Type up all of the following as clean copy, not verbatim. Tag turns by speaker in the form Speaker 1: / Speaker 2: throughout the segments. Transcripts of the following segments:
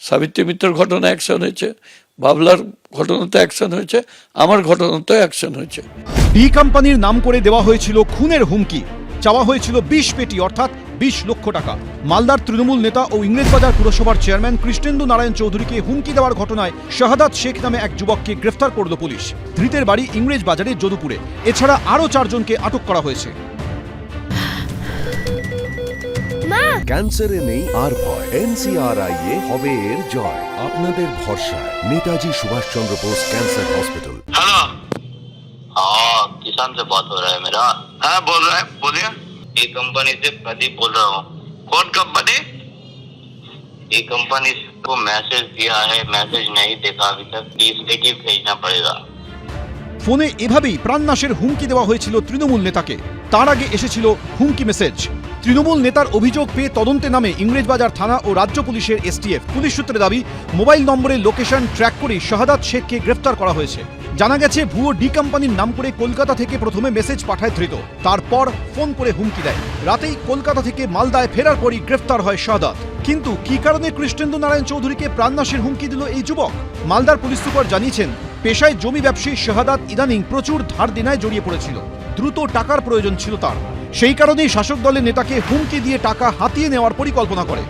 Speaker 1: সাবিত্রী মিত্রের ঘটনা অ্যাকশন হয়েছে, বাবলার ঘটনাতে অ্যাকশন হয়েছে, আমার ঘটনাতে অ্যাকশন হয়েছে।
Speaker 2: ডি কোম্পানির নাম করে দেওয়া হয়েছিল খুনের হুমকি, চাওয়া হয়েছিল 20 পেটি অর্থাৎ 20 লক্ষ টাকা। মালদার তৃণমূল নেতা ও ইংরেজবাজার পুরসভার চেয়ারম্যান কৃষ্ণেন্দু নারায়ণ চৌধুরীকে হুমকি দেওয়ার ঘটনায় শাহাদাত শেখ নামে এক যুবককে গ্রেফতার করল পুলিশ। ধৃতের বাড়ি ইংরেজবাজারের যদুপুরে। এছাড়া আরও 4 জনকে আটক করা হয়েছে।
Speaker 3: ক্যান্সারে নেই আর ভয়, NCRI হবে এর জয়। আপনাদের ভরসা Netaji Subhash Chandra Bose cancer hospital.
Speaker 4: Hello, हाँ किसान से बात हो रहा है मेरा। हाँ बोल रहा है, बोलिए। ये कंपनी से प्रदीप बोल रहा हूँ। कौन कंपनी? ये कंपनी को मैसेज दिया है, मैसेज नहीं देखा अभी तक, 30 पेटी भेजना पड़ेगा।
Speaker 2: ফোনে এভাবেই প্রাণনাশের হুমকি দেওয়া হয়েছিল তৃণমূল নেতাকে। তার আগে এসেছিল হুমকি মেসেজ। তৃণমূল নেতার অভিযোগ পেয়ে তদন্তে নামে ইংরেজবাজার থানা ও রাজ্য পুলিশের STF। পুলিশ সূত্রে দাবি, মোবাইল নম্বরের লোকেশন ট্র্যাক করে শাহাদাত শেখকে গ্রেফতার করা হয়েছে। জানা গেছে, ভুয়ো ডি কোম্পানির নাম করে কলকাতা থেকে প্রথমে মেসেজ পাঠায় ধৃত, তারপর ফোন করে হুমকি দেয়। রাতেই কলকাতা থেকে মালদায় ফেরার পরই গ্রেফতার হয় শাহাদাত। কিন্তু কী কারণে কৃষ্ণেন্দু নারায়ণ চৌধুরীকে প্রাণনাশের হুমকি দিল এই যুবক? মালদার পুলিশ সুপার জানিয়েছেন, পেশায় জমি ব্যবসায়ী শাহাদাত ইদানিং প্রচুর ধার দেনায় জড়িয়ে পড়েছিল। দ্রুত টাকার প্রয়োজন ছিল তার। সেই কারণেই শাসক দলের নেতাকে হুমকি দিয়ে টাকা হাতিয়ে নেওয়ার পরিকল্পনা করে।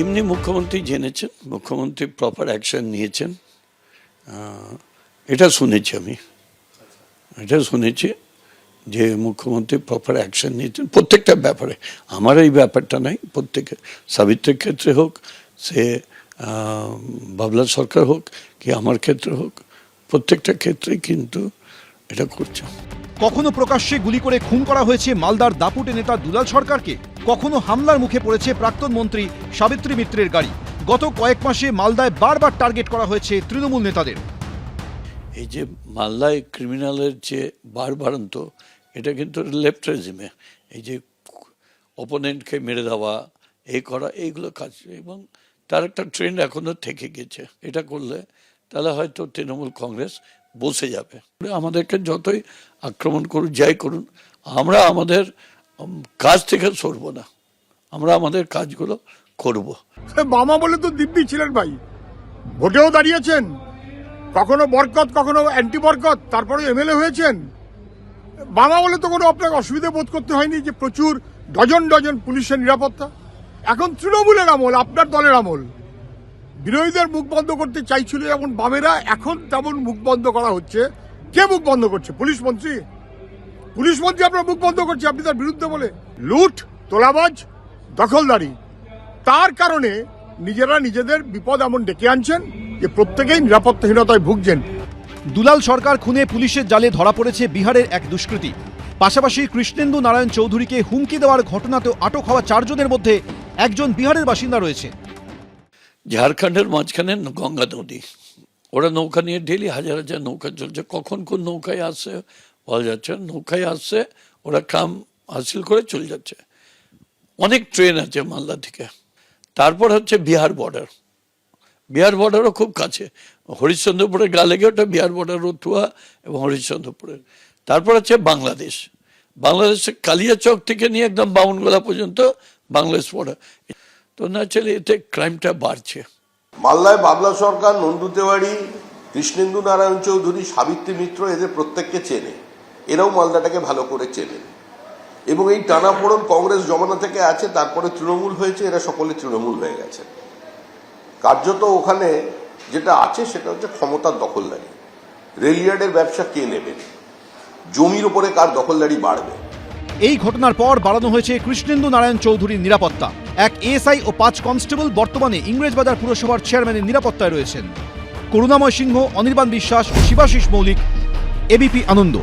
Speaker 1: এমনি মুখ্যমন্ত্রী জেনেছেন, মুখ্যমন্ত্রী প্রপার অ্যাকশন নিয়েছেন, এটা শুনেছি আমি। এটা শুনেছি যে মুখ্যমন্ত্রী প্রপার অ্যাকশন নিয়েছেন প্রত্যেকটা ব্যাপারে। আমার এই ব্যাপারটা নাই, প্রত্যেকে, সাবিত্রীর ক্ষেত্রে হোক, সে বাবলা সরকার হোক কি আমার ক্ষেত্রে হোক, প্রত্যেকটা ক্ষেত্রেই কিন্তু এটা করছে।
Speaker 2: কখনো প্রকাশ্যে গুলি করে খুন করা হয়েছে মালদার দাপুটে নেতা দুলাল সরকারকে, কখনো হামলার মুখে পড়েছে প্রাক্তন মন্ত্রী সাবিত্রী মিত্রের গাড়ি। গত কয়েক মাসে মালদায় বারবার টার্গেট করা হয়েছে তৃণমূল নেতাদের।
Speaker 1: এই যে মালদায় ক্রিমিনালের যে বাড়ন্ত, এটা কিন্তু লেফট রেজিমে, এই যে অপোনেন্টকে মেরে দেওয়া, এই করা, এইগুলো কাজ, এবং তার একটা ট্রেন্ড এখনো থেকে গেছে। এটা করলে তাহলে হয়তো তৃণমূল কংগ্রেস বসে যাবে। আমাদেরকে যতই আক্রমণ করুন, যাই করুন, আমরা আমাদের কাজ থেকে সরব না, আমরা আমাদের কাজগুলো করব।
Speaker 5: বামা বলে তো দিব্যি ছিলেন ভাই, ভোটেও দাঁড়িয়েছেন, কখনো বরকত কখনো অ্যান্টি বরকত, তারপরে MLA হয়েছেন। বামা বলে তো কোনো আপনাকে অসুবিধা বোধ করতে হয়নি যে প্রচুর ডজন ডজন পুলিশের নিরাপত্তা। এখন তৃণমূলের আমল, আপনার দলের আমল। বিরোধীদের মুখ বন্ধ করতে চাইছিল যেমন বামেরা, এখন তেমন মুখ বন্ধ করা হচ্ছে। কে মুখ বন্ধ করছে? পুলিশ মন্ত্রী। পুলিশ মন্ত্রী আপনার মুখ বন্ধ করছে আপনি তার বিরুদ্ধে বলে। লুট, তোলাবাজ, দখলদারি, তার কারণে নিজেরা নিজেদের বিপদ এমন ডেকে আনছেন যে প্রত্যেকেই নিরাপত্তাহীনতায় ভুগছেন।
Speaker 2: দুলাল সরকার খুনে পুলিশের জালে ধরা পড়েছে বিহারের এক দুষ্কৃতী। পাশাপাশি কৃষ্ণেন্দু নারায়ণ চৌধুরীকে হুমকি দেওয়ার ঘটনাতেও আটক হওয়া 4 জনের মধ্যে একজন বিহারের বাসিন্দা রয়েছে।
Speaker 1: ঝাড়খণ্ডের মাঝখানে গঙ্গা নদী, ওরা নৌকা নিয়ে ডেলি হাজার হাজার নৌকা চলছে। কখন কোন নৌকায় আসছে বলা যাচ্ছে, নৌকায় আসছে, ওরা কাম হাসিল করে চলে যাচ্ছে। অনেক ট্রেন আছে মালদা থেকে। তারপর হচ্ছে বিহার বর্ডার, বিহার বর্ডারও খুব কাছে, হরিশ্চন্দ্রপুরের গা লেগে ওটা বিহার বর্ডার, রতুয়া এবং হরিশ্চন্দ্রপুরের। তারপর হচ্ছে বাংলাদেশ, বাংলাদেশের কালিয়াচক থেকে নিয়ে একদম বামুনগোলা পর্যন্ত বাংলাদেশ বর্ডার। তো ন্যাচারালি এতে ক্রাইমটা বাড়ছে।
Speaker 6: মালদায় বাবলা সরকার, নন্দু তেওয়ারি, কৃষ্ণেন্দু নারায়ণ চৌধুরী, সাবিত্রী মিত্র, এদের প্রত্যেককে চেনে। এরাও মালদাটাকে ভালো করে চেনে এবং এই টানাপোড়ন কংগ্রেস জমানা থেকে আছে, তারপরে তৃণমূল হয়েছে, এরা সকলে তৃণমূল হয়ে গেছে। কার্যত ওখানে যেটা আছে সেটা হচ্ছে ক্ষমতার দখলদারি। রেলইয়ার্ডের ব্যবসা কে নেবে, জমির উপরে কার দখলদারি বাড়বে।
Speaker 2: এই ঘটনার পর বাড়ানো হয়েছে কৃষ্ণেন্দু নারায়ণ চৌধুরীর নিরাপত্তা। এক ASI ও 5 কনস্টেবল বর্তমানে ইংরেজবাজার পুরসভার চেয়ারম্যানের নিরাপত্তায় রয়েছেন। করুণাময় সিংহ, অনির্বাণ বিশ্বাস ও শিবাশিস মৌলিক, ABP আনন্দ।